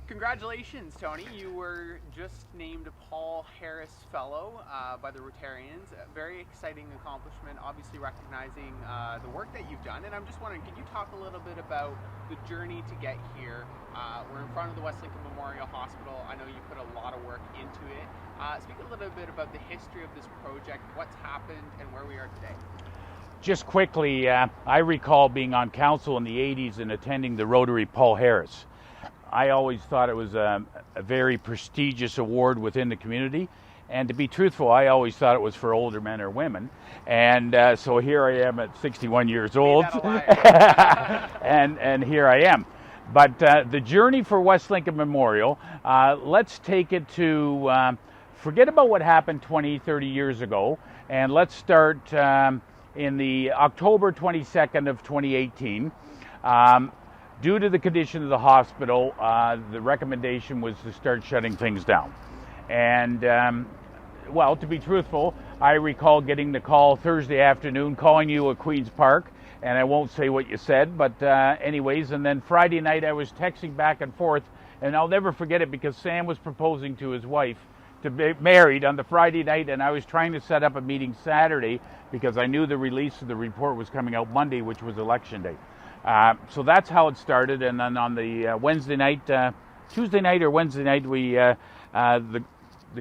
Congratulations, Tony. You were just named a Paul Harris Fellow by the Rotarians. A very exciting accomplishment, obviously recognizing the work that you've done. And I'm just wondering, can you talk a little bit about the journey to get here? We're in front of the West Lincoln Memorial Hospital. I know you put a lot of work into it. Speak a little bit about the history of this project, what's happened, and where we are today. Just quickly, I recall being on council in the 80s and attending the Rotary Paul Harris. I always thought it was a very prestigious award within the community, and to be truthful, I always thought it was for older men or women, and so here I am at 61 years old, and here I am. But the journey for West Lincoln Memorial, let's take it to, forget about what happened 20, 30 years ago, and let's start in the October 22nd of 2018. Due to the condition of the hospital, the recommendation was to start shutting things down. And, well, to be truthful, I recall getting the call Thursday afternoon, calling you at Queen's Park, and I won't say what you said, but anyways, and then Friday night I was texting back and forth, and I'll never forget it because Sam was proposing to his wife to be married on the Friday night, and I was trying to set up a meeting Saturday because I knew the release of the report was coming out Monday, which was election day. So that's how it started, and then on the Wednesday night, Tuesday night or Wednesday night, we the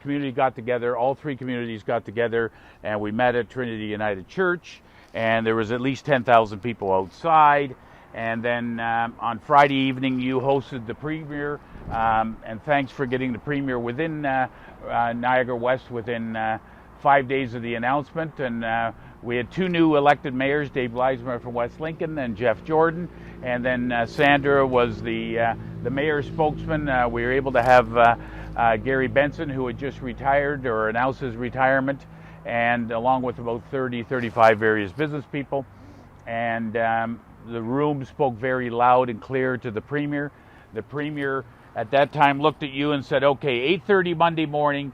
community got together, all three communities got together, and we met at Trinity United Church, and there was at least 10,000 people outside, and then on Friday evening you hosted the Premier, and thanks for getting the Premier within Niagara West within 5 days of the announcement, and we had two new elected mayors, Dave Leismer from West Lincoln and Jeff Jordan, and then Sandra was the mayor's spokesman. We were able to have Gary Benson, who had just retired or announced his retirement, and along with about 35 various business people. And the room spoke very loud and clear to the Premier. The Premier at that time looked at you and said, okay, 8:30 Monday morning,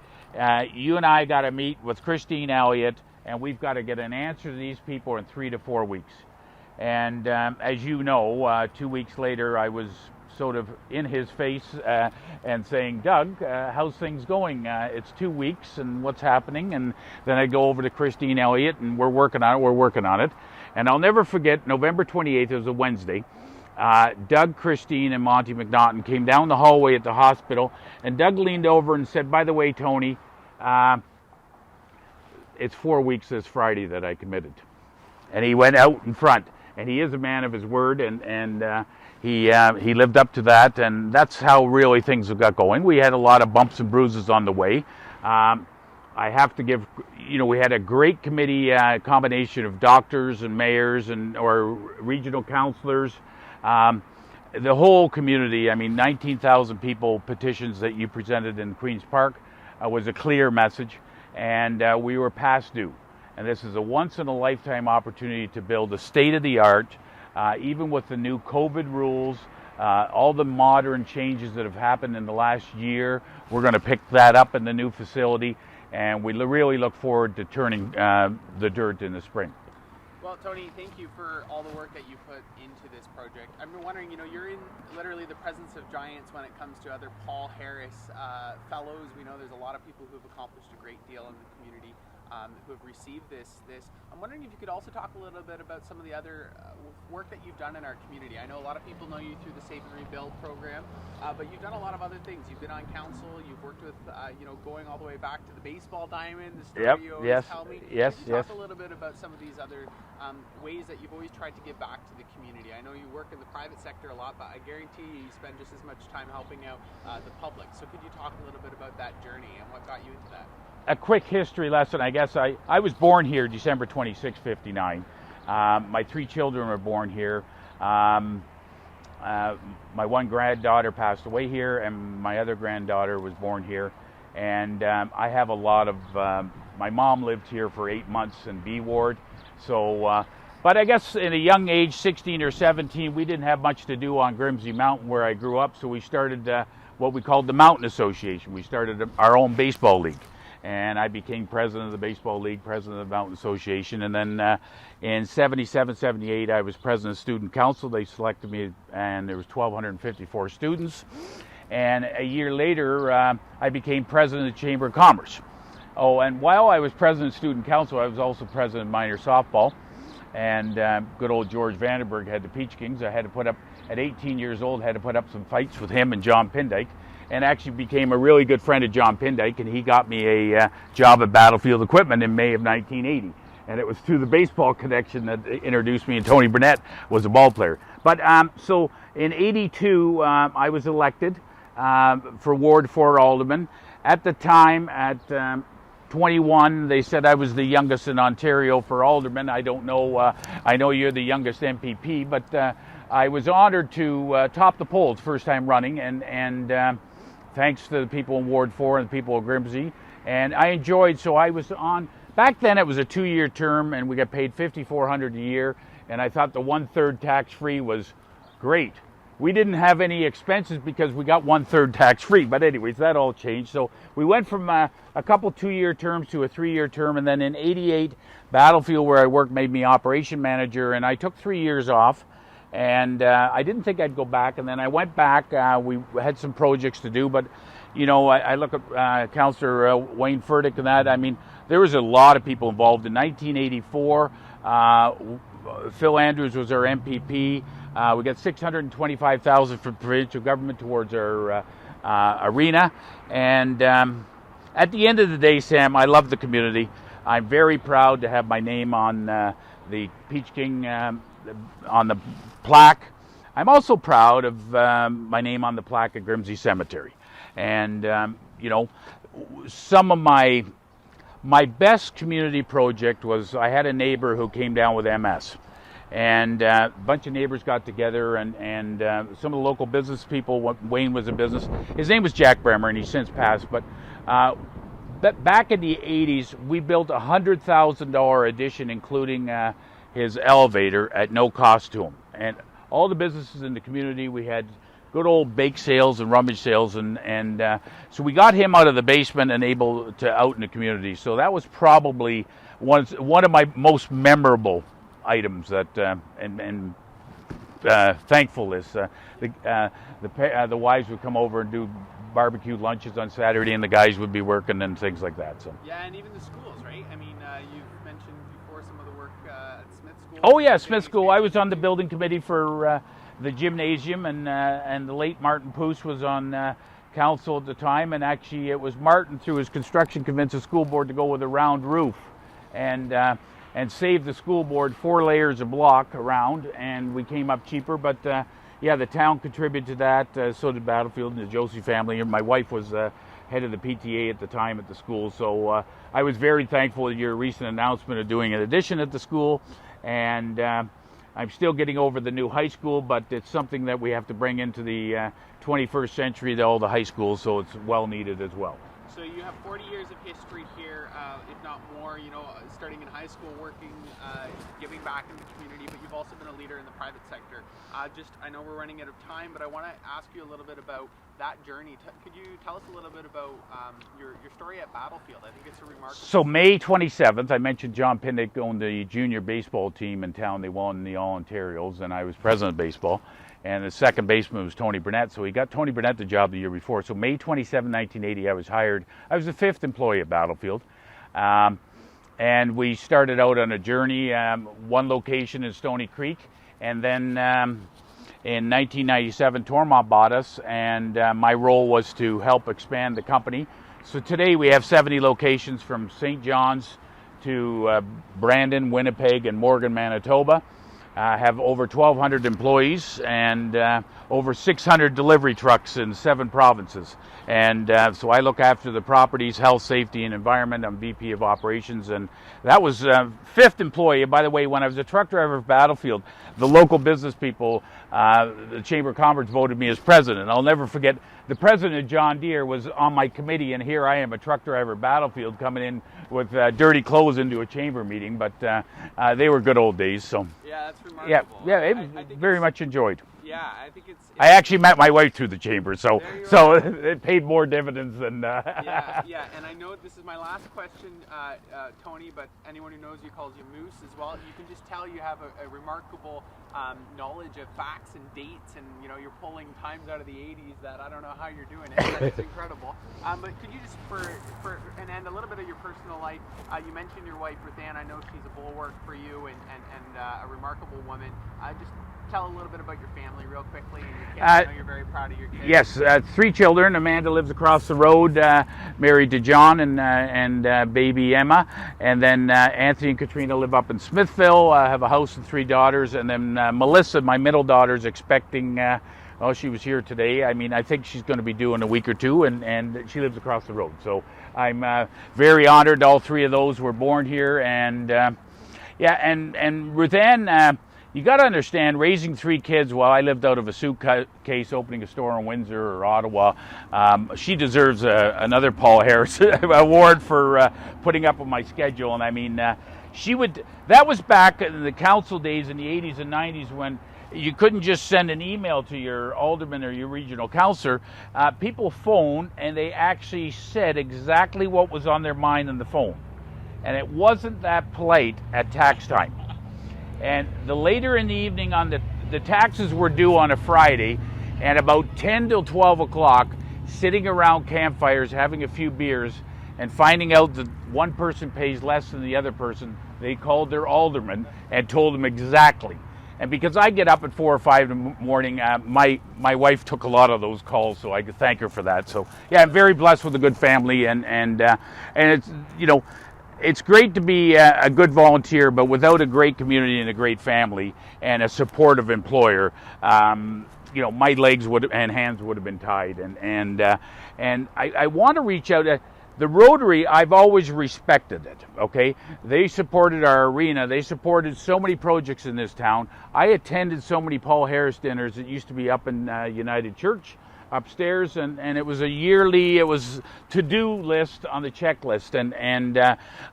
you and I got to meet with Christine Elliott, and we've got to get an answer to these people in 3 to 4 weeks. And as you know, 2 weeks later, I was sort of in his face and saying, Doug, how's things going? It's 2 weeks, and what's happening? And then I go over to Christine Elliott, and we're working on it. And I'll never forget, November 28th, it was a Wednesday, Doug, Christine, and Monty McNaughton came down the hallway at the hospital, and Doug leaned over and said, by the way, Tony, it's 4 weeks this Friday that I committed. And he went out in front, and he is a man of his word, and he lived up to that, and that's how really things got going. We had a lot of bumps and bruises on the way. I have to give, we had a great committee, combination of doctors and mayors or regional councilors. The whole community, 19,000 people petitions that you presented in Queen's Park was a clear message, and we were past due. And this is a once-in-a-lifetime opportunity to build a state-of-the-art, even with the new COVID rules, all the modern changes that have happened in the last year. We're going to pick that up in the new facility, and we really look forward to turning the dirt in the spring. Well, Tony, thank you for all the work that you put into this project. I've been wondering, you're in literally the presence of giants when it comes to other Paul Harris fellows. We know there's a lot of people who have accomplished a great deal in the community who have received this. I'm wondering if you could also talk a little bit about some of the other work that you've done in our community. I know a lot of people know you through the Save and Rebuild program, but you've done a lot of other things. You've been on council, you've worked with, going all the way back to the baseball diamond, the story you always tell me. Yes. Can you talk a little bit about some of these other ways that you've always tried to give back to the community? I know you work in the private sector a lot, but I guarantee you spend just as much time helping out the public. So could you talk a little bit about that journey and what got you into that? A quick history lesson, I guess. I was born here December 26, 59. My three children were born here. My one granddaughter passed away here, and my other granddaughter was born here. And I have a lot of, my mom lived here for 8 months in B Ward. So, but I guess in a young age, 16 or 17, we didn't have much to do on Grimsby Mountain where I grew up. So we started what we called the Mountain Association. We started our own baseball league. And I became president of the Baseball League, president of the Mountain Association. And then in 77, 78, I was president of Student Council. They selected me, and there was 1,254 students. And a year later, I became president of the Chamber of Commerce. Oh, and while I was president of Student Council, I was also president of minor softball. And good old George Vandenberg had the Peach Kings. I had to put up, at 18 years old, had to put up some fights with him and John Pindyke, and actually became a really good friend of John Pindyke, and he got me a job at Battlefield Equipment in May of 1980. And it was through the baseball connection that introduced me, and Tony Burnett was a ball player. But so in 82, I was elected for Ward 4 Alderman. At the time, at 21, they said I was the youngest in Ontario for Alderman. I don't know, I know you're the youngest MPP, but I was honored to top the polls first time running, and thanks to the people in Ward 4 and the people of Grimsby. And I enjoyed, so I was on, back then it was a 2-year term, and we got paid $5,400 a year, and I thought the 1/3 tax-free was great. We didn't have any expenses because we got 1/3 tax-free, but anyways, that all changed. So we went from a couple 2-year terms to a 3-year term, and then in 88, Battlefield, where I worked, made me operation manager, and I took 3 years off, and I didn't think I'd go back, and then I went back. We had some projects to do, but you know, I look at Councillor Wayne Furtick and that. I mean, there was a lot of people involved. In 1984, Phil Andrews was our MPP. We got $625,000 from provincial government towards our arena. And at the end of the day, Sam, I love the community. I'm very proud to have my name on the Peach King, on the plaque. I'm also proud of my name on the plaque at Grimsby Cemetery. And, you know, some of my best community project was I had a neighbor who came down with MS. And a bunch of neighbors got together, and some of the local business people, Wayne was a business, his name was Jack Bremer, and he's since passed, but back in the 80s, we built a $100,000 addition, including his elevator, at no cost to him. And all the businesses in the community, we had good old bake sales and rummage sales, and so we got him out of the basement and able to out in the community. So that was probably one of my most memorable items that and thankfulness. The wives would come over and do barbecue lunches on Saturday, and the guys would be working and things like that. So yeah, and even the schools, right? I mean, you've mentioned before some of the work at Smith School. Oh yeah, Smith School. I was on the building committee for the gymnasium, and the late Martin Poos was on council at the time, and actually it was Martin, through his construction, convinced the school board to go with a round roof, and saved the school board 4 layers of block around, and we came up cheaper. But yeah, the town contributed to that, so did Battlefield and the Joosse family, and my wife was head of the PTA at the time at the school. So I was very thankful at your recent announcement of doing an addition at the school, and I'm still getting over the new high school, but it's something that we have to bring into the 21st century to all the high schools, so it's well needed as well. So you have 40 years of history here, if not more, you know, starting in high school, working, giving back in the community, but you've also been a leader in the private sector. I know we're running out of time, but I want to ask you a little bit about that journey. Could you tell us a little bit about your story at Battlefield? I think it's a remarkable. So May 27th, I mentioned John Pindyke owned the junior baseball team in town. They won the All-Ontarios, and I was president of baseball. And the second baseman was Tony Burnett, so he got Tony Burnett the job the year before. So May 27, 1980, I was hired. I was the 5th employee at Battlefield. And we started out on a journey, one location in Stony Creek, and then in 1997, Tormont bought us, and my role was to help expand the company. So today we have 70 locations, from St. John's to Brandon, Winnipeg, and Morgan, Manitoba. Have over 1,200 employees and over 600 delivery trucks in 7 provinces. And so I look after the properties, health, safety, and environment. I'm VP of operations, and that was 5th employee. By the way, when I was a truck driver for Battlefield, the local business people, the Chamber of Commerce, voted me as president. I'll never forget, the president of John Deere was on my committee, and here I am, a truck driver at Battlefield, coming in with dirty clothes into a chamber meeting. But they were good old days. So yeah, that's remarkable. Yeah, it was very much enjoyed. Yeah, I think it's I actually met my wife through the chamber, so There you so are. it paid more dividends than. Yeah, and I know this is my last question, Tony, but anyone who knows you calls you Moose as well. You can just tell you have a remarkable knowledge of facts and dates, and you're pulling times out of the 80s that I don't know how you're doing it. But it's incredible. But could you just, for an end, a little bit of your personal life? You mentioned your wife, Ruth Ann. I know she's a bulwark for you and a remarkable woman. Just tell a little bit about your family real quickly and your kids. I know you're very proud of your kids. Yes, 3 children. Amanda lives across the road, married to John and baby Emma. And then Anthony and Katrina live up in Smithville, have a house and 3 daughters. And then Melissa, my middle daughter, is expecting, she was here today. I mean, I think she's going to be due in a week or two, and she lives across the road. So I'm very honored all 3 of those were born here. And and Ruth Ann, you got to understand, raising 3 kids while I lived out of a suitcase opening a store in Windsor or Ottawa, she deserves another Paul Harris award for putting up with my schedule. And I mean, that was back in the council days in the 80s and 90s when you couldn't just send an email to your alderman or your regional councillor. People phoned and they actually said exactly what was on their mind on the phone. And it wasn't that polite at tax time. And the later in the evening on the taxes were due on a Friday, and about 10 till 12 o'clock, sitting around campfires, having a few beers, and finding out that one person pays less than the other person, they called their alderman and told them exactly. And because I get up at 4 or 5 in the morning, my wife took a lot of those calls, so I could thank her for that. So yeah, I'm very blessed with a good family, and it's it's great to be a good volunteer, but without a great community and a great family and a supportive employer, my legs and hands would have been tied. And I want to reach out. The Rotary, I've always respected it. Okay, they supported our arena. They supported so many projects in this town. I attended so many Paul Harris dinners that used to be up in United Church upstairs, and it was a yearly, it was to-do list on the checklist, and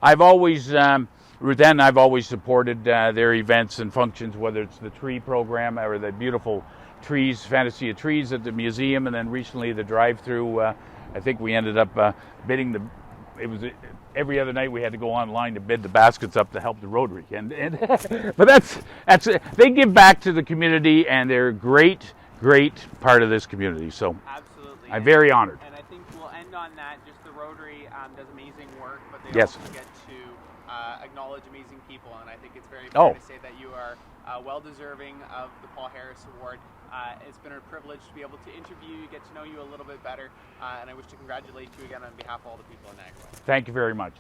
I've always Ruth Ann and I've always supported their events and functions, whether it's the tree program or the beautiful trees, Fantasy of Trees at the museum, and then recently the drive-through. I think we ended up bidding every other night we had to go online to bid the baskets up to help the Rotary, but that's they give back to the community, and they're great part of this community. So absolutely, I'm very honored. And I think we'll end on that. Just the Rotary does amazing work, but they Yes. also get to acknowledge amazing people, and I think it's very fair to say that you are well deserving of the Paul Harris Award. It's been a privilege to be able to interview you, get to know you a little bit better, and I wish to congratulate you again on behalf of all the people in Niagara. Thank you very much.